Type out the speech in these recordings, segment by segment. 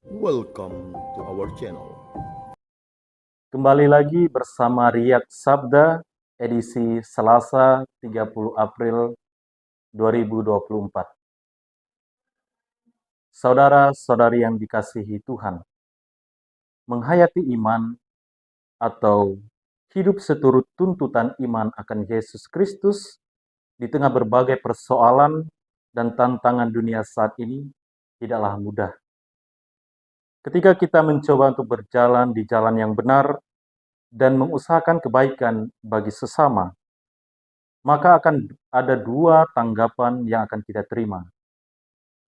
Welcome to our channel. Kembali lagi bersama Riak Sabda, edisi Selasa 30 April 2024. Saudara-saudari yang dikasihi Tuhan, menghayati iman atau hidup seturut tuntutan iman akan Yesus Kristus di tengah berbagai persoalan dan tantangan dunia saat ini tidaklah mudah. Ketika kita mencoba untuk berjalan di jalan yang benar dan mengusahakan kebaikan bagi sesama, maka akan ada dua tanggapan yang akan kita terima,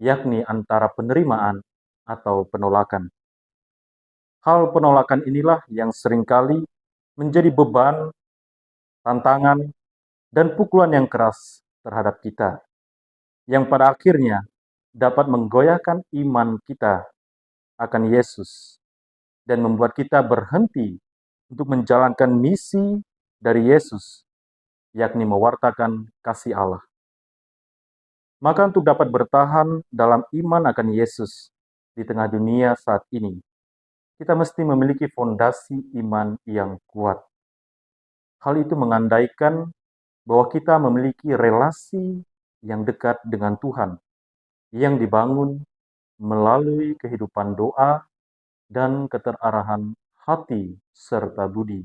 yakni antara penerimaan atau penolakan. Hal penolakan inilah yang seringkali menjadi beban, tantangan, dan pukulan yang keras terhadap kita, yang pada akhirnya dapat menggoyahkan iman kita akan Yesus dan membuat kita berhenti untuk menjalankan misi dari Yesus, yakni mewartakan kasih Allah. Maka untuk dapat bertahan dalam iman akan Yesus di tengah dunia saat ini, kita mesti memiliki fondasi iman yang kuat. Hal itu mengandaikan bahwa kita memiliki relasi yang dekat dengan Tuhan, yang dibangun melalui kehidupan doa dan keterarahan hati serta budi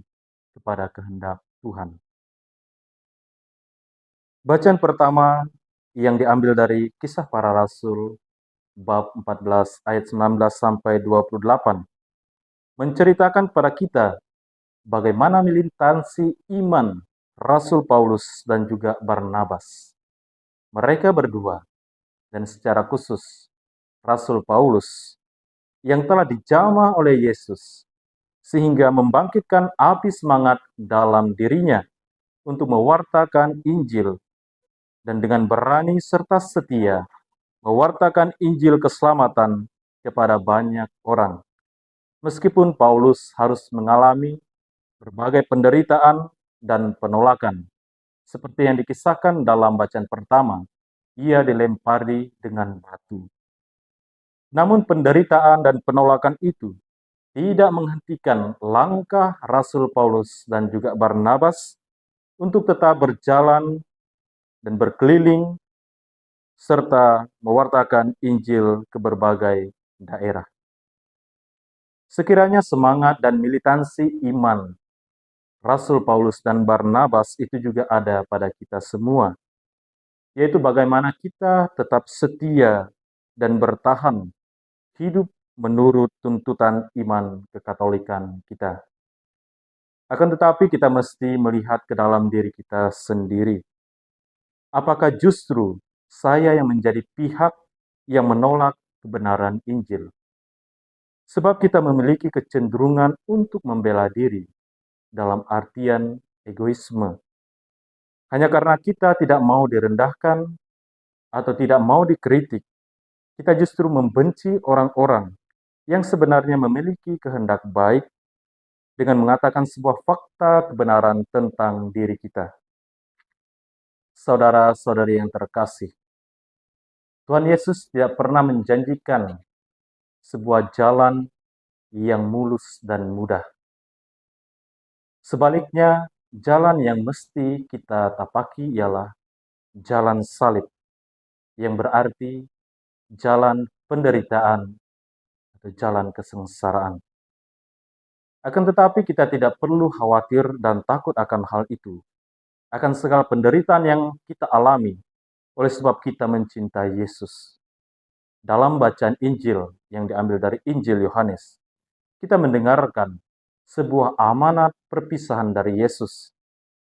kepada kehendak Tuhan. Bacaan pertama yang diambil dari Kisah Para Rasul bab 14 ayat 19 sampai 28 menceritakan pada kita bagaimana militansi iman Rasul Paulus dan juga Barnabas. Mereka berdua dan secara khusus Rasul Paulus yang telah dijamah oleh Yesus sehingga membangkitkan api semangat dalam dirinya untuk mewartakan Injil dan dengan berani serta setia mewartakan Injil keselamatan kepada banyak orang. Meskipun Paulus harus mengalami berbagai penderitaan dan penolakan, seperti yang dikisahkan dalam bacaan pertama, ia dilempari dengan batu. Namun penderitaan dan penolakan itu tidak menghentikan langkah Rasul Paulus dan juga Barnabas untuk tetap berjalan dan berkeliling serta mewartakan Injil ke berbagai daerah. Sekiranya semangat dan militansi iman Rasul Paulus dan Barnabas itu juga ada pada kita semua, yaitu bagaimana kita tetap setia dan bertahan hidup menurut tuntutan iman kekatolikan kita. Akan tetapi kita mesti melihat ke dalam diri kita sendiri. Apakah justru saya yang menjadi pihak yang menolak kebenaran Injil? Sebab kita memiliki kecenderungan untuk membela diri dalam artian egoisme. Hanya karena kita tidak mau direndahkan atau tidak mau dikritik, kita justru membenci orang-orang yang sebenarnya memiliki kehendak baik dengan mengatakan sebuah fakta kebenaran tentang diri kita. Saudara-saudari yang terkasih, Tuhan Yesus tidak pernah menjanjikan sebuah jalan yang mulus dan mudah. Sebaliknya, jalan yang mesti kita tapaki ialah jalan salib, yang berarti jalan penderitaan atau jalan kesengsaraan. Akan tetapi kita tidak perlu khawatir dan takut akan hal itu, akan segala penderitaan yang kita alami oleh sebab kita mencintai Yesus. Dalam bacaan Injil yang diambil dari Injil Yohanes, kita mendengarkan sebuah amanat perpisahan dari Yesus,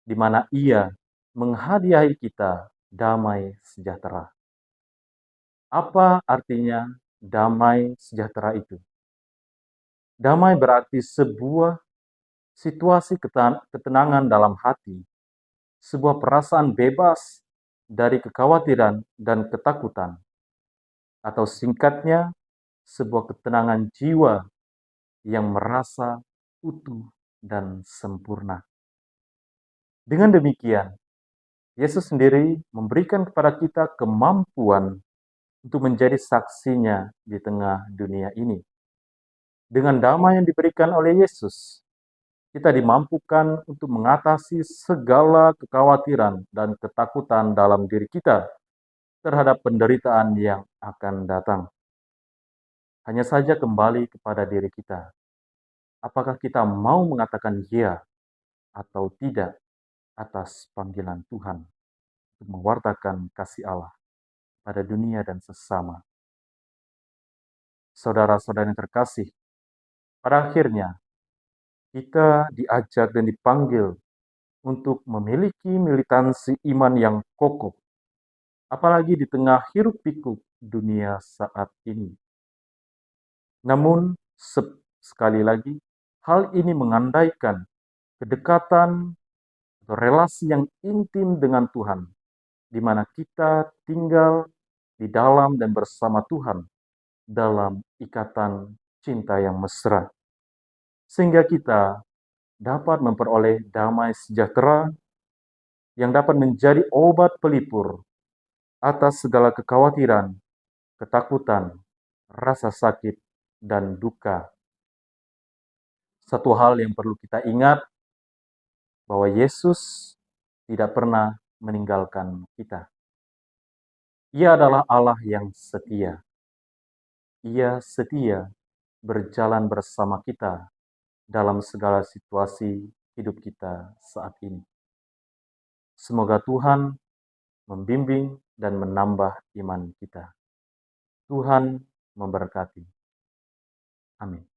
di mana Ia menghadiahi kita damai sejahtera. Apa artinya damai sejahtera itu? Damai berarti sebuah situasi ketenangan dalam hati, sebuah perasaan bebas dari kekhawatiran dan ketakutan, atau singkatnya, sebuah ketenangan jiwa yang merasa utuh dan sempurna. Dengan demikian, Yesus sendiri memberikan kepada kita kemampuan untuk menjadi saksinya di tengah dunia ini. Dengan damai yang diberikan oleh Yesus, kita dimampukan untuk mengatasi segala kekhawatiran dan ketakutan dalam diri kita terhadap penderitaan yang akan datang. Hanya saja kembali kepada diri kita. Apakah kita mau mengatakan ya atau tidak atas panggilan Tuhan untuk mewartakan kasih Allah pada dunia dan sesama. Saudara-saudara yang terkasih, pada akhirnya kita diajak dan dipanggil untuk memiliki militansi iman yang kokoh, apalagi di tengah hiruk-pikuk dunia saat ini. Namun, sekali lagi, hal ini mengandaikan kedekatan atau relasi yang intim dengan Tuhan, di mana kita tinggal di dalam dan bersama Tuhan dalam ikatan cinta yang mesra. Sehingga kita dapat memperoleh damai sejahtera yang dapat menjadi obat pelipur atas segala kekhawatiran, ketakutan, rasa sakit, dan duka. Satu hal yang perlu kita ingat, bahwa Yesus tidak pernah meninggalkan kita. Ia adalah Allah yang setia. Ia setia berjalan bersama kita dalam segala situasi hidup kita saat ini. Semoga Tuhan membimbing dan menambah iman kita. Tuhan memberkati. Amin.